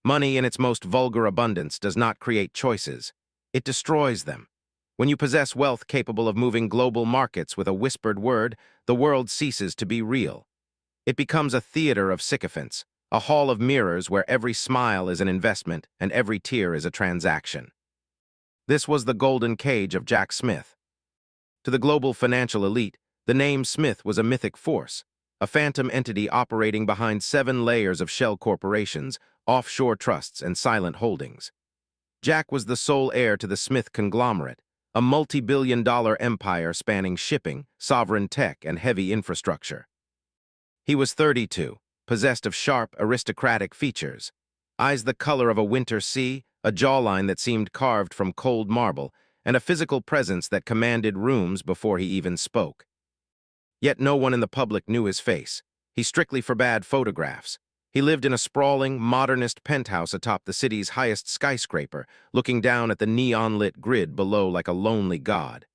Money in its most vulgar abundance does not create choices. It destroys them. When you possess wealth capable of moving global markets with a whispered word, the world ceases to be real. It becomes a theater of sycophants, a hall of mirrors where every smile is an investment and every tear is a transaction. This was the golden cage of Jack Smith. To the global financial elite, the name Smith was a mythic force, a phantom entity operating behind 7 layers of shell corporations, offshore trusts, and silent holdings. Jack was the sole heir to the Smith conglomerate, a multi-billion-dollar empire spanning shipping, sovereign tech, and heavy infrastructure. He was 32, possessed of sharp, aristocratic features, eyes the color of a winter sea, a jawline that seemed carved from cold marble, and a physical presence that commanded rooms before he even spoke. Yet no one in the public knew his face. He strictly forbade photographs. He lived in a sprawling, modernist penthouse atop the city's highest skyscraper, looking down at the neon-lit grid below like a lonely god.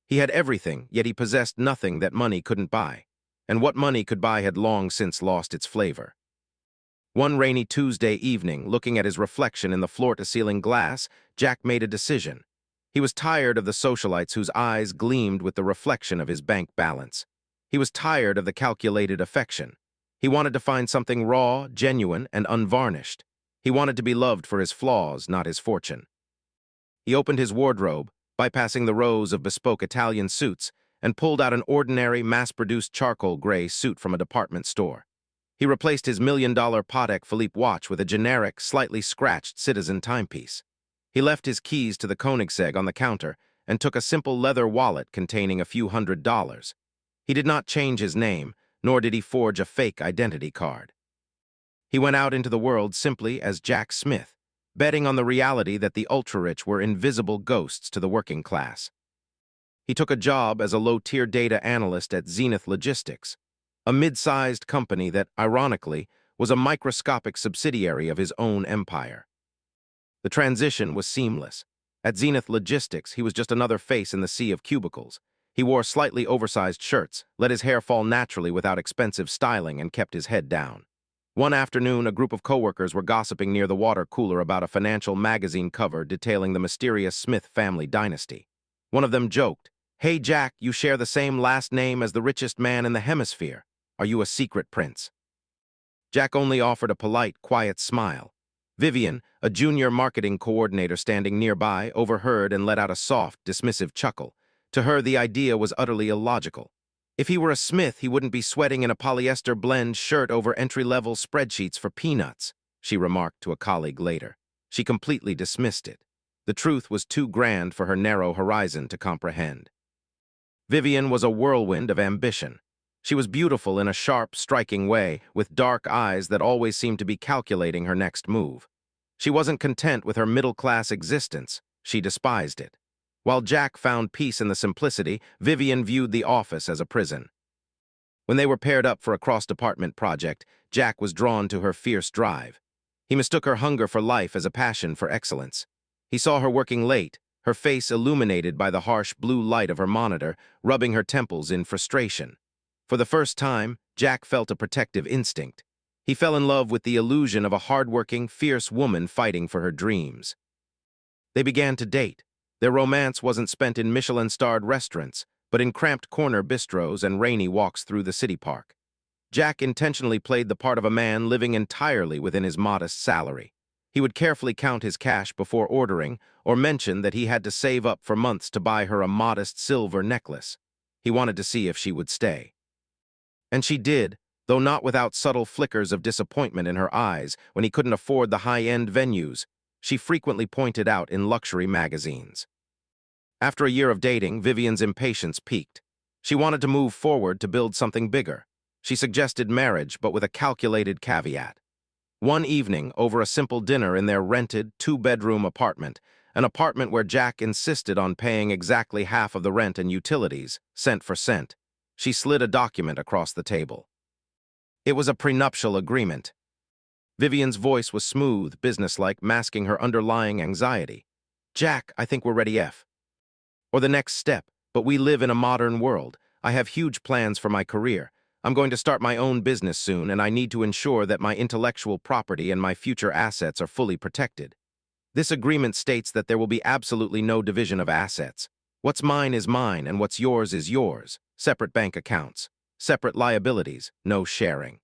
He had everything, yet he possessed nothing that money couldn't buy. And what money could buy had long since lost its flavor. One rainy Tuesday evening, looking at his reflection in the floor-to-ceiling glass, Jack made a decision. He was tired of the socialites whose eyes gleamed with the reflection of his bank balance. He was tired of the calculated affection. He wanted to find something raw, genuine, and unvarnished. He wanted to be loved for his flaws, not his fortune. He opened his wardrobe, bypassing the rows of bespoke Italian suits, and pulled out an ordinary, mass-produced charcoal gray suit from a department store. He replaced his $1 million Patek Philippe watch with a generic, slightly scratched Citizen timepiece. He left his keys to the Koenigsegg on the counter and took a simple leather wallet containing a few $100s. He did not change his name, nor did he forge a fake identity card. He went out into the world simply as Jack Smith, betting on the reality that the ultra-rich were invisible ghosts to the working class. He took a job as a low-tier data analyst at Zenith Logistics, a mid-sized company that, ironically, was a microscopic subsidiary of his own empire. The transition was seamless. At Zenith Logistics, he was just another face in the sea of cubicles. He wore slightly oversized shirts, let his hair fall naturally without expensive styling, and kept his head down. One afternoon, a group of coworkers were gossiping near the water cooler about a financial magazine cover detailing the mysterious Smith family dynasty. One of them joked, "Hey Jack, you share the same last name as the richest man in the hemisphere. Are you a secret prince?" Jack only offered a polite, quiet smile. Vivian, a junior marketing coordinator standing nearby, overheard and let out a soft, dismissive chuckle. To her, the idea was utterly illogical. If he were a Smith, he wouldn't be sweating in a polyester blend shirt over entry-level spreadsheets for peanuts, she remarked to a colleague later. She completely dismissed it. The truth was too grand for her narrow horizon to comprehend. Vivian was a whirlwind of ambition. She was beautiful in a sharp, striking way, with dark eyes that always seemed to be calculating her next move. She wasn't content with her middle-class existence. She despised it. While Jack found peace in the simplicity, Vivian viewed the office as a prison. When they were paired up for a cross-department project, Jack was drawn to her fierce drive. He mistook her hunger for life as a passion for excellence. He saw her working late, her face illuminated by the harsh blue light of her monitor, rubbing her temples in frustration. For the first time, Jack felt a protective instinct. He fell in love with the illusion of a hardworking, fierce woman fighting for her dreams. They began to date. Their romance wasn't spent in Michelin-starred restaurants, but in cramped corner bistros and rainy walks through the city park. Jack intentionally played the part of a man living entirely within his modest salary. He would carefully count his cash before ordering, or mention that he had to save up for months to buy her a modest silver necklace. He wanted to see if she would stay. And she did, though not without subtle flickers of disappointment in her eyes when he couldn't afford the high-end venues she frequently pointed out in luxury magazines. After a year of dating, Vivian's impatience peaked. She wanted to move forward to build something bigger. She suggested marriage, but with a calculated caveat. One evening, over a simple dinner in their rented, 2-bedroom apartment, an apartment where Jack insisted on paying exactly half of the rent and utilities, cent for cent, she slid a document across the table. It was a prenuptial agreement. Vivian's voice was smooth, businesslike, masking her underlying anxiety. "Jack, I think we're ready F. Or the next step, but we live in a modern world. I have huge plans for my career. I'm going to start my own business soon, and I need to ensure that my intellectual property and my future assets are fully protected. This agreement states that there will be absolutely no division of assets. What's mine is mine, and what's yours is yours. Separate bank accounts. Separate liabilities. No sharing.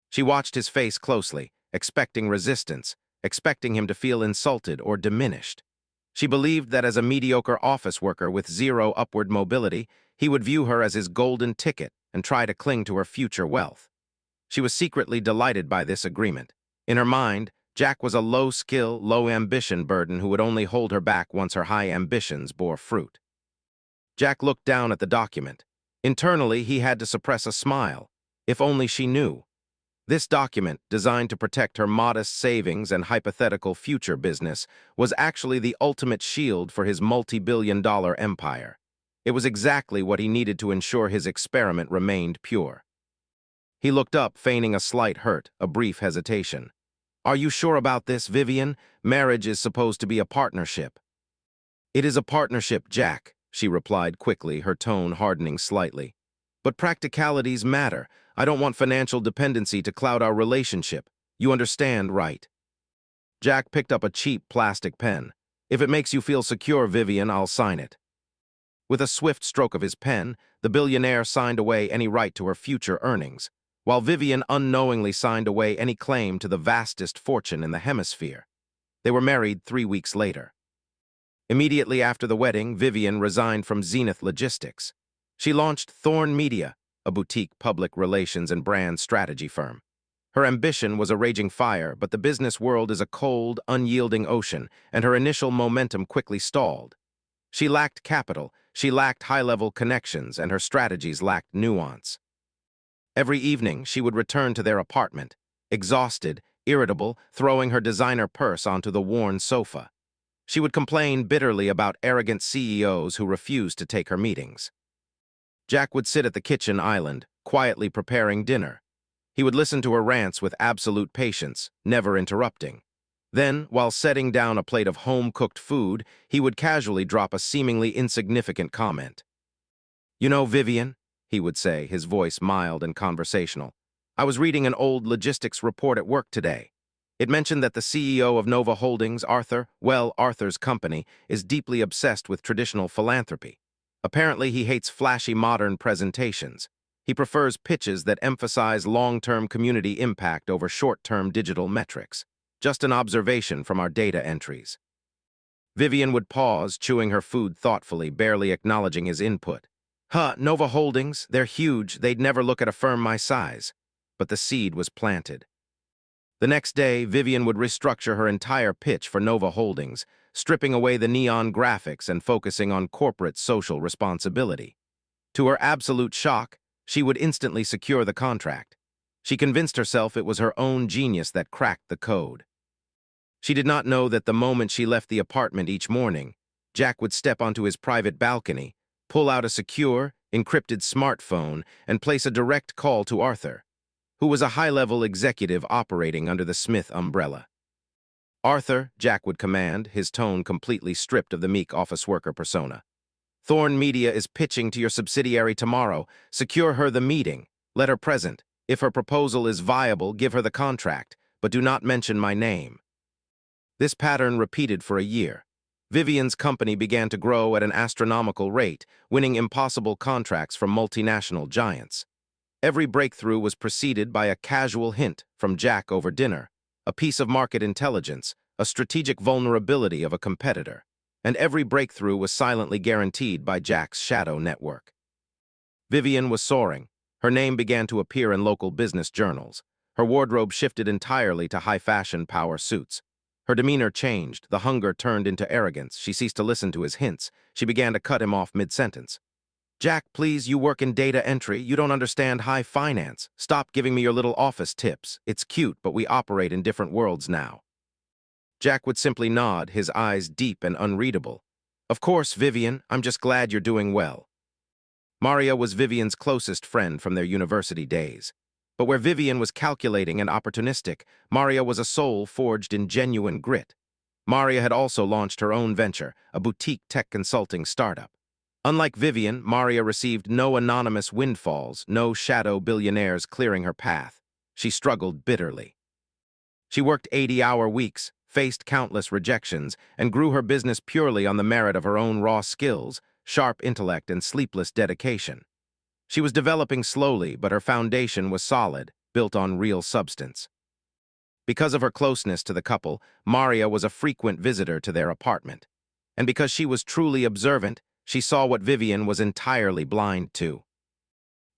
She watched his face closely, expecting resistance, expecting him to feel insulted or diminished. She believed that as a mediocre office worker with zero upward mobility, he would view her as his golden ticket and try to cling to her future wealth. She was secretly delighted by this agreement. In her mind, Jack was a low-skill, low-ambition burden who would only hold her back once her high ambitions bore fruit. Jack looked down at the document. Internally, he had to suppress a smile. If only she knew. This document, designed to protect her modest savings and hypothetical future business, was actually the ultimate shield for his multi-billion-dollar empire. It was exactly what he needed to ensure his experiment remained pure. He looked up, feigning a slight hurt, a brief hesitation. "Are you sure about this, Vivian? Marriage is supposed to be a partnership." "It is a partnership, Jack," she replied quickly, her tone hardening slightly. "But practicalities matter. I don't want financial dependency to cloud our relationship. You understand, right?" Jack picked up a cheap plastic pen. "If it makes you feel secure, Vivian, I'll sign it." With a swift stroke of his pen, the billionaire signed away any right to her future earnings, while Vivian unknowingly signed away any claim to the vastest fortune in the hemisphere. They were married 3 weeks later. Immediately after the wedding, Vivian resigned from Zenith Logistics. She launched Thorn Media, a boutique public relations and brand strategy firm. Her ambition was a raging fire, but the business world is a cold, unyielding ocean, and her initial momentum quickly stalled. She lacked capital, she lacked high-level connections, and her strategies lacked nuance. Every evening, she would return to their apartment, exhausted, irritable, throwing her designer purse onto the worn sofa. She would complain bitterly about arrogant CEOs who refused to take her meetings. Jack would sit at the kitchen island, quietly preparing dinner. He would listen to her rants with absolute patience, never interrupting. Then, while setting down a plate of home-cooked food, he would casually drop a seemingly insignificant comment. "You know, Vivian," he would say, his voice mild and conversational, "I was reading an old logistics report at work today. It mentioned that the CEO of Nova Holdings, Arthur's company, is deeply obsessed with traditional philanthropy. Apparently, he hates flashy modern presentations. He prefers pitches that emphasize long-term community impact over short-term digital metrics. Just an observation from our data entries." Vivian would pause, chewing her food thoughtfully, barely acknowledging his input. Nova Holdings, they're huge, they'd never look at a firm my size. But the seed was planted. The next day, Vivian would restructure her entire pitch for Nova Holdings, stripping away the neon graphics and focusing on corporate social responsibility. To her absolute shock, she would instantly secure the contract. She convinced herself it was her own genius that cracked the code. She did not know that the moment she left the apartment each morning, Jack would step onto his private balcony, pull out a secure, encrypted smartphone, and place a direct call to Arthur, who was a high-level executive operating under the Smith umbrella. "Arthur," Jack would command, his tone completely stripped of the meek office worker persona. "Thorn Media is pitching to your subsidiary tomorrow. Secure her the meeting. Let her present. If her proposal is viable, give her the contract, but do not mention my name." This pattern repeated for a year. Vivian's company began to grow at an astronomical rate, winning impossible contracts from multinational giants. Every breakthrough was preceded by a casual hint from Jack over dinner, a piece of market intelligence, a strategic vulnerability of a competitor, and every breakthrough was silently guaranteed by Jack's shadow network. Vivian was soaring. Her name began to appear in local business journals. Her wardrobe shifted entirely to high-fashion power suits. Her demeanor changed, the hunger turned into arrogance. She ceased to listen to his hints. She began to cut him off mid-sentence. "Jack, please, you work in data entry. You don't understand high finance. Stop giving me your little office tips. It's cute, but we operate in different worlds now." Jack would simply nod, his eyes deep and unreadable. "Of course, Vivian, I'm just glad you're doing well." Maria was Vivian's closest friend from their university days. But where Vivian was calculating and opportunistic, Maria was a soul forged in genuine grit. Maria had also launched her own venture, a boutique tech consulting startup. Unlike Vivian, Maria received no anonymous windfalls, no shadow billionaires clearing her path. She struggled bitterly. She worked 80-hour weeks, faced countless rejections, and grew her business purely on the merit of her own raw skills, sharp intellect, and sleepless dedication. She was developing slowly, but her foundation was solid, built on real substance. Because of her closeness to the couple, Maria was a frequent visitor to their apartment. And because she was truly observant, she saw what Vivian was entirely blind to.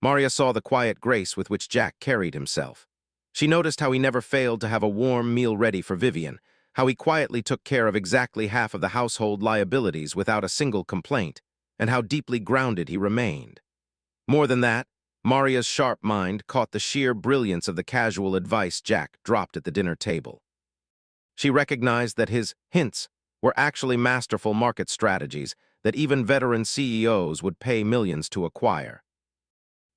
Maria saw the quiet grace with which Jack carried himself. She noticed how he never failed to have a warm meal ready for Vivian, how he quietly took care of exactly half of the household liabilities without a single complaint, and how deeply grounded he remained. More than that, Maria's sharp mind caught the sheer brilliance of the casual advice Jack dropped at the dinner table. She recognized that his hints were actually masterful market strategies that even veteran CEOs would pay millions to acquire.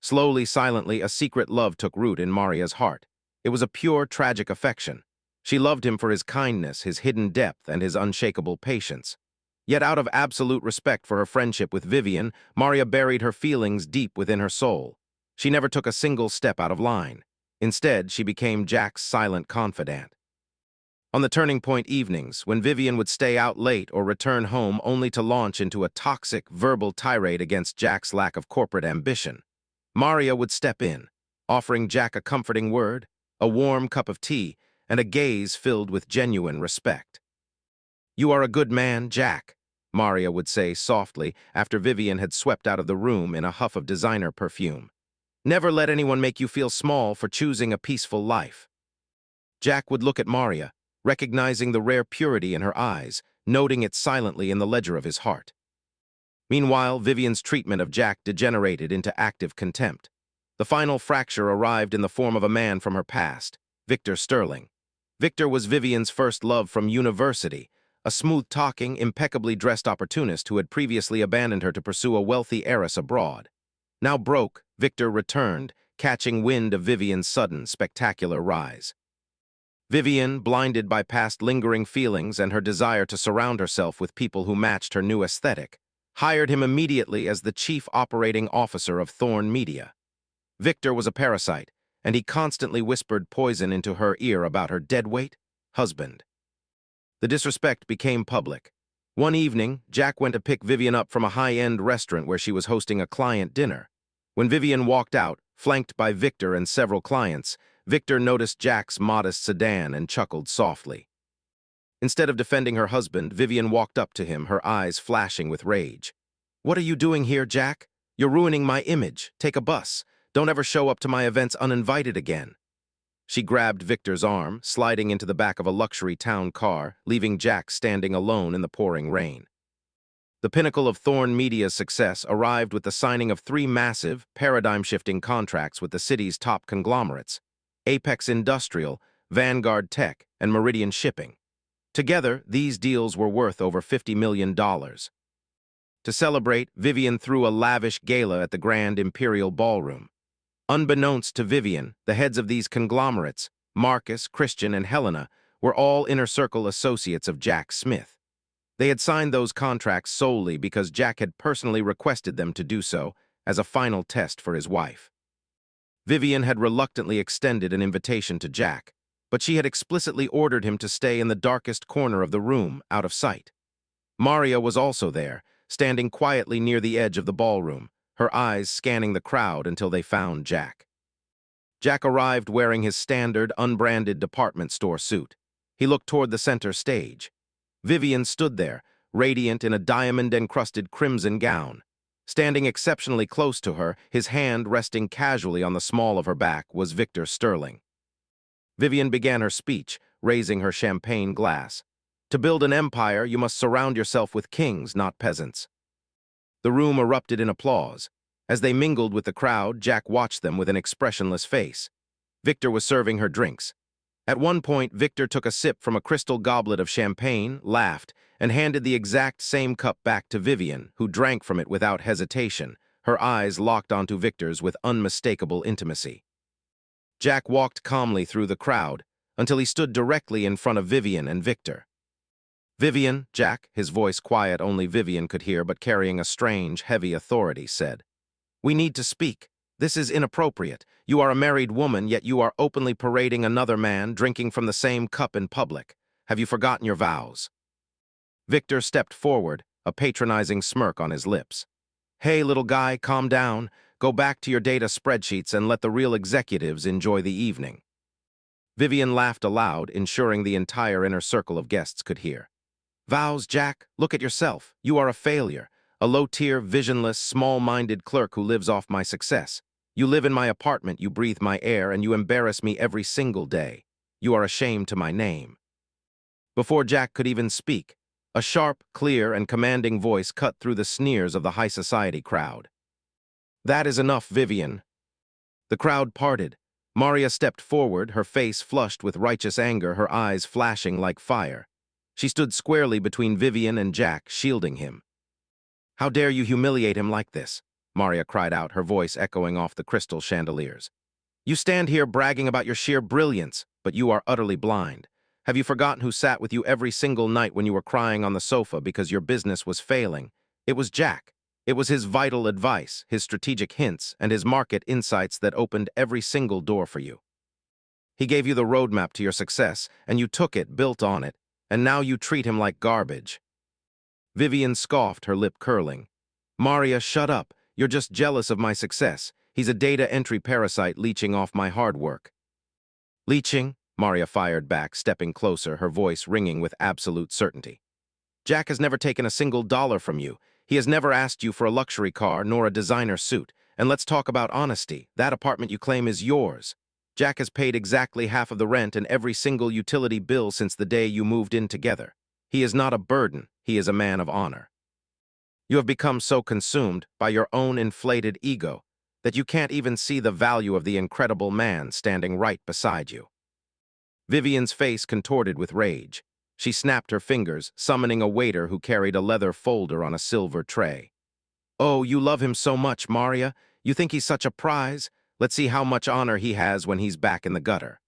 Slowly, silently, a secret love took root in Maria's heart. It was a pure, tragic affection. She loved him for his kindness, his hidden depth, and his unshakable patience. Yet out of absolute respect for her friendship with Vivian, Maria buried her feelings deep within her soul. She never took a single step out of line. Instead, she became Jack's silent confidant. On the turning point evenings, when Vivian would stay out late or return home only to launch into a toxic, verbal tirade against Jack's lack of corporate ambition, Maria would step in, offering Jack a comforting word, a warm cup of tea, and a gaze filled with genuine respect. "You are a good man, Jack," Maria would say softly after Vivian had swept out of the room in a huff of designer perfume. "Never let anyone make you feel small for choosing a peaceful life." Jack would look at Maria, recognizing the rare purity in her eyes, noting it silently in the ledger of his heart. Meanwhile, Vivian's treatment of Jack degenerated into active contempt. The final fracture arrived in the form of a man from her past, Victor Sterling. Victor was Vivian's first love from university, a smooth-talking, impeccably dressed opportunist who had previously abandoned her to pursue a wealthy heiress abroad. Now broke, Victor returned, catching wind of Vivian's sudden, spectacular rise. Vivian, blinded by past lingering feelings and her desire to surround herself with people who matched her new aesthetic, hired him immediately as the chief operating officer of Thorn Media. Victor was a parasite, and he constantly whispered poison into her ear about her deadweight husband. The disrespect became public. One evening, Jack went to pick Vivian up from a high-end restaurant where she was hosting a client dinner. When Vivian walked out, flanked by Victor and several clients, Victor noticed Jack's modest sedan and chuckled softly. Instead of defending her husband, Vivian walked up to him, her eyes flashing with rage. "What are you doing here, Jack? You're ruining my image. Take a bus. Don't ever show up to my events uninvited again." She grabbed Victor's arm, sliding into the back of a luxury town car, leaving Jack standing alone in the pouring rain. The pinnacle of Thorn Media's success arrived with the signing of 3 massive, paradigm-shifting contracts with the city's top conglomerates: Apex Industrial, Vanguard Tech, and Meridian Shipping. Together, these deals were worth over $50 million. To celebrate, Vivian threw a lavish gala at the Grand Imperial Ballroom. Unbeknownst to Vivian, the heads of these conglomerates, Marcus, Christian, and Helena, were all inner circle associates of Jack Smith. They had signed those contracts solely because Jack had personally requested them to do so as a final test for his wife. Vivian had reluctantly extended an invitation to Jack, but she had explicitly ordered him to stay in the darkest corner of the room, out of sight. Maria was also there, standing quietly near the edge of the ballroom, her eyes scanning the crowd until they found Jack. Jack arrived wearing his standard, unbranded department store suit. He looked toward the center stage. Vivian stood there, radiant in a diamond-encrusted crimson gown. Standing exceptionally close to her, his hand resting casually on the small of her back, was Victor Sterling. Vivian began her speech, raising her champagne glass. "To build an empire, you must surround yourself with kings, not peasants." The room erupted in applause. As they mingled with the crowd, Jack watched them with an expressionless face. Victor was serving her drinks. At one point, Victor took a sip from a crystal goblet of champagne, laughed, and handed the exact same cup back to Vivian, who drank from it without hesitation, her eyes locked onto Victor's with unmistakable intimacy. Jack walked calmly through the crowd until he stood directly in front of Vivian and Victor. Vivian, Jack, his voice quiet only Vivian could hear but carrying a strange, heavy authority, said, "We need to speak. This is inappropriate. You are a married woman, yet you are openly parading another man, drinking from the same cup in public. Have you forgotten your vows?" Victor stepped forward, a patronizing smirk on his lips. "Hey, little guy, calm down. Go back to your data spreadsheets and let the real executives enjoy the evening." Vivian laughed aloud, ensuring the entire inner circle of guests could hear. "Vows, Jack, look at yourself. You are a failure. A low-tier, visionless, small-minded clerk who lives off my success. You live in my apartment, you breathe my air, and you embarrass me every single day. You are a shame to my name." Before Jack could even speak, a sharp, clear, and commanding voice cut through the sneers of the high society crowd. "That is enough, Vivian." The crowd parted. Maria stepped forward, her face flushed with righteous anger, her eyes flashing like fire. She stood squarely between Vivian and Jack, shielding him. "How dare you humiliate him like this?" Maria cried out, her voice echoing off the crystal chandeliers. "You stand here bragging about your sheer brilliance, but you are utterly blind. Have you forgotten who sat with you every single night when you were crying on the sofa because your business was failing? It was Jack. It was his vital advice, his strategic hints, and his market insights that opened every single door for you. He gave you the roadmap to your success, and you took it, built on it, and now you treat him like garbage." Vivian scoffed, her lip curling. "Maria, shut up. You're just jealous of my success. He's a data entry parasite leeching off my hard work." "Leeching?" Maria fired back, stepping closer, her voice ringing with absolute certainty. "Jack has never taken a single dollar from you. He has never asked you for a luxury car nor a designer suit. And let's talk about honesty. That apartment you claim is yours. Jack has paid exactly half of the rent and every single utility bill since the day you moved in together. He is not a burden. He is a man of honor. You have become so consumed by your own inflated ego that you can't even see the value of the incredible man standing right beside you." Vivian's face contorted with rage. She snapped her fingers, summoning a waiter who carried a leather folder on a silver tray. "Oh, you love him so much, Maria. You think he's such a prize? Let's see how much honor he has when he's back in the gutter."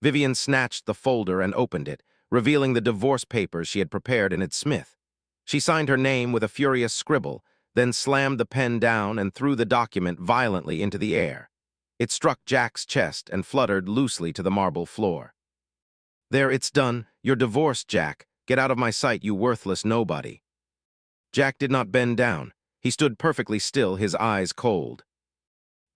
Vivian snatched the folder and opened it, revealing the divorce papers she had prepared in its Smith. She signed her name with a furious scribble, then slammed the pen down and threw the document violently into the air. It struck Jack's chest and fluttered loosely to the marble floor. "There, it's done. You're divorced, Jack. Get out of my sight, you worthless nobody." Jack did not bend down. He stood perfectly still, his eyes cold.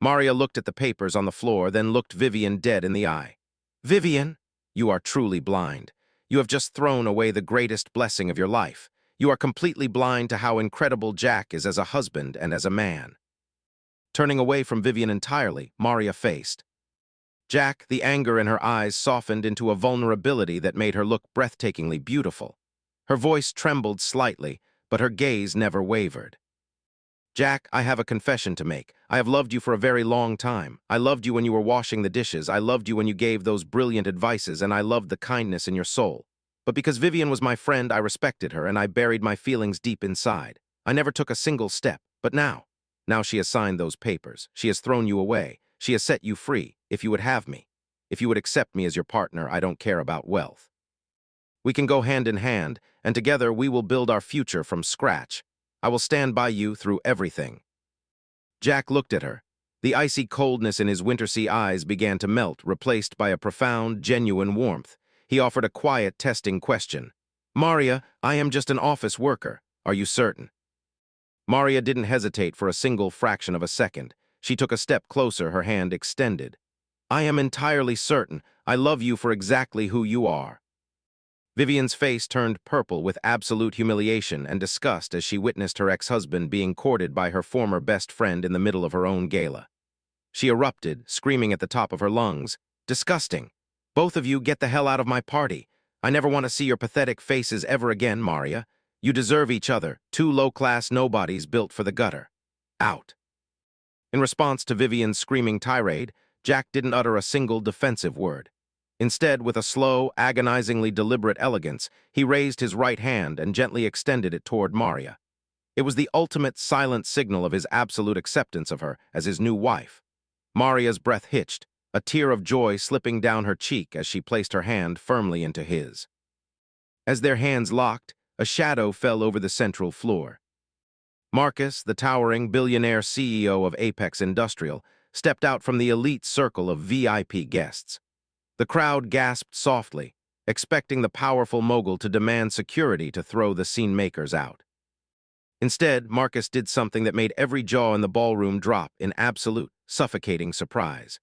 Maria looked at the papers on the floor, then looked Vivian dead in the eye. "Vivian, you are truly blind. You have just thrown away the greatest blessing of your life. You are completely blind to how incredible Jack is as a husband and as a man." Turning away from Vivian entirely, Maria faced Jack. The anger in her eyes softened into a vulnerability that made her look breathtakingly beautiful. Her voice trembled slightly, but her gaze never wavered. "Jack, I have a confession to make. I have loved you for a very long time. I loved you when you were washing the dishes. I loved you when you gave those brilliant advices, and I loved the kindness in your soul. But because Vivian was my friend, I respected her, and I buried my feelings deep inside. I never took a single step. But now she has signed those papers. She has thrown you away. She has set you free. If you would have me, if you would accept me as your partner, I don't care about wealth. We can go hand in hand, and together we will build our future from scratch. I will stand by you through everything." Jack looked at her. The icy coldness in his wintersea eyes began to melt, replaced by a profound, genuine warmth. He offered a quiet, testing question. "Maria, I am just an office worker. Are you certain?" Maria didn't hesitate for a single fraction of a second. She took a step closer, her hand extended. "I am entirely certain. I love you for exactly who you are." Vivian's face turned purple with absolute humiliation and disgust as she witnessed her ex-husband being courted by her former best friend in the middle of her own gala. She erupted, screaming at the top of her lungs, "Disgusting! Both of you get the hell out of my party. I never want to see your pathetic faces ever again, Maria. You deserve each other, two low-class nobodies built for the gutter. Out." In response to Vivian's screaming tirade, Jack didn't utter a single defensive word. Instead, with a slow, agonizingly deliberate elegance, he raised his right hand and gently extended it toward Maria. It was the ultimate silent signal of his absolute acceptance of her as his new wife. Maria's breath hitched, a tear of joy slipping down her cheek as she placed her hand firmly into his. As their hands locked, a shadow fell over the central floor. Marcus, the towering billionaire CEO of Apex Industrial, stepped out from the elite circle of VIP guests. The crowd gasped softly, expecting the powerful mogul to demand security to throw the scene makers out. Instead, Marcus did something that made every jaw in the ballroom drop in absolute, suffocating surprise.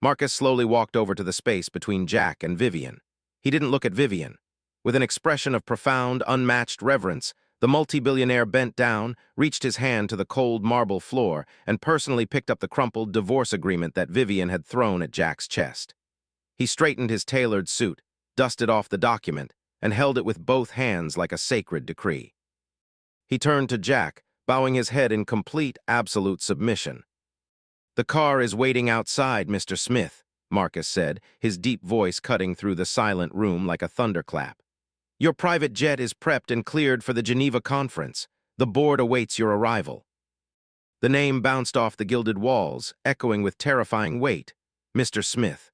Marcus slowly walked over to the space between Jack and Vivian. He didn't look at Vivian. With an expression of profound, unmatched reverence, the multi-billionaire bent down, reached his hand to the cold marble floor, and personally picked up the crumpled divorce agreement that Vivian had thrown at Jack's chest. He straightened his tailored suit, dusted off the document, and held it with both hands like a sacred decree. He turned to Jack, bowing his head in complete, absolute submission. "The car is waiting outside, Mr. Smith," Marcus said, his deep voice cutting through the silent room like a thunderclap. "Your private jet is prepped and cleared for the Geneva conference. The board awaits your arrival." The name bounced off the gilded walls, echoing with terrifying weight. Mr. Smith.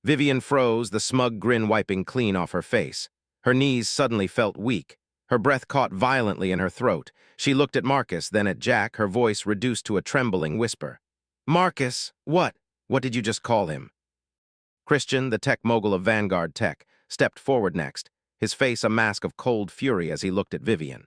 Vivian froze, the smug grin wiping clean off her face. Her knees suddenly felt weak. Her breath caught violently in her throat. She looked at Marcus, then at Jack, her voice reduced to a trembling whisper. "Marcus, what? What did you just call him?" Christian, the tech mogul of Vanguard Tech, stepped forward next, his face a mask of cold fury as he looked at Vivian.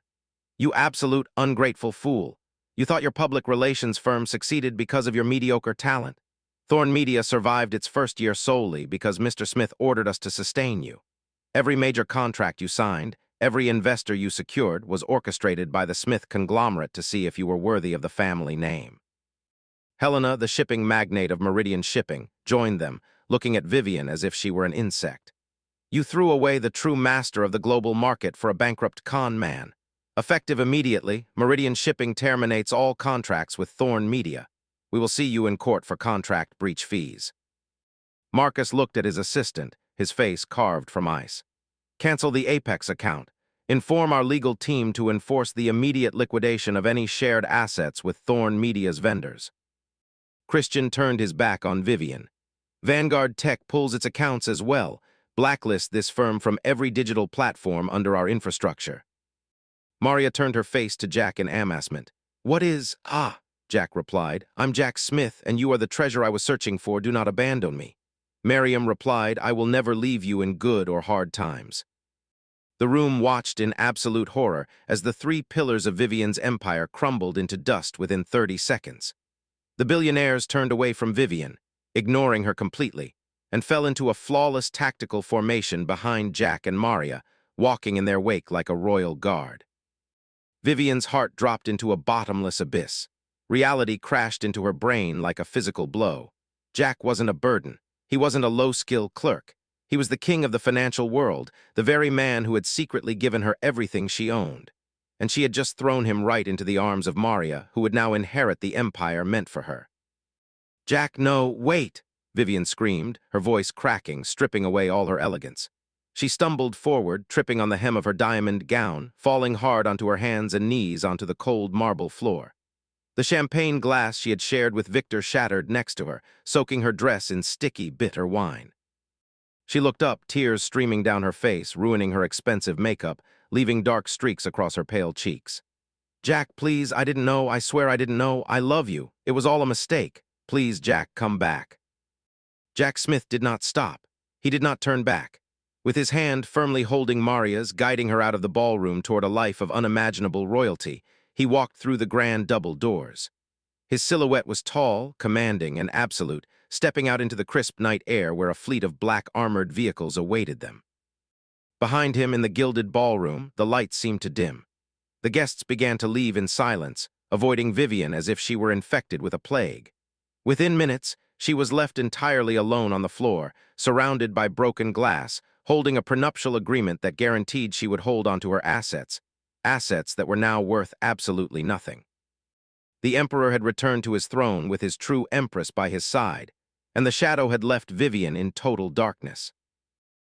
"You absolute, ungrateful fool. You thought your public relations firm succeeded because of your mediocre talent. Thorn Media survived its first year solely because Mr. Smith ordered us to sustain you. Every major contract you signed, every investor you secured was orchestrated by the Smith conglomerate to see if you were worthy of the family name." Helena, the shipping magnate of Meridian Shipping, joined them, looking at Vivian as if she were an insect. "You threw away the true master of the global market for a bankrupt con man. Effective immediately, Meridian Shipping terminates all contracts with Thorn Media. We will see you in court for contract breach fees." Marcus looked at his assistant, his face carved from ice. "Cancel the Apex account. Inform our legal team to enforce the immediate liquidation of any shared assets with Thorn Media's vendors." Christian turned his back on Vivian. "Vanguard Tech pulls its accounts as well. Blacklist this firm from every digital platform under our infrastructure." Maria turned her face to Jack in amazement. "What is—" "Ah," Jack replied. "I'm Jack Smith, and you are the treasure I was searching for. Do not abandon me." Miriam replied, "I will never leave you in good or hard times." The room watched in absolute horror as the three pillars of Vivian's empire crumbled into dust within 30 seconds. The billionaires turned away from Vivian, ignoring her completely, and fell into a flawless tactical formation behind Jack and Maria, walking in their wake like a royal guard. Vivian's heart dropped into a bottomless abyss. Reality crashed into her brain like a physical blow. Jack wasn't a burden. He wasn't a low-skill clerk. He was the king of the financial world, the very man who had secretly given her everything she owned. And she had just thrown him right into the arms of Maria, who would now inherit the empire meant for her. "Jack, no, wait!" Vivian screamed, her voice cracking, stripping away all her elegance. She stumbled forward, tripping on the hem of her diamond gown, falling hard onto her hands and knees onto the cold marble floor. The champagne glass she had shared with Victor shattered next to her, soaking her dress in sticky, bitter wine. She looked up, tears streaming down her face, ruining her expensive makeup, leaving dark streaks across her pale cheeks. "Jack, please, I didn't know, I swear I didn't know, I love you. It was all a mistake. Please, Jack, come back." Jack Smith did not stop. He did not turn back. With his hand firmly holding Maria's, guiding her out of the ballroom toward a life of unimaginable royalty, he walked through the grand double doors. His silhouette was tall, commanding, and absolute, stepping out into the crisp night air where a fleet of black armored vehicles awaited them. Behind him in the gilded ballroom, the lights seemed to dim. The guests began to leave in silence, avoiding Vivian as if she were infected with a plague. Within minutes, she was left entirely alone on the floor, surrounded by broken glass, holding a prenuptial agreement that guaranteed she would hold onto her assets that were now worth absolutely nothing. The emperor had returned to his throne with his true empress by his side, and the shadow had left Vivian in total darkness.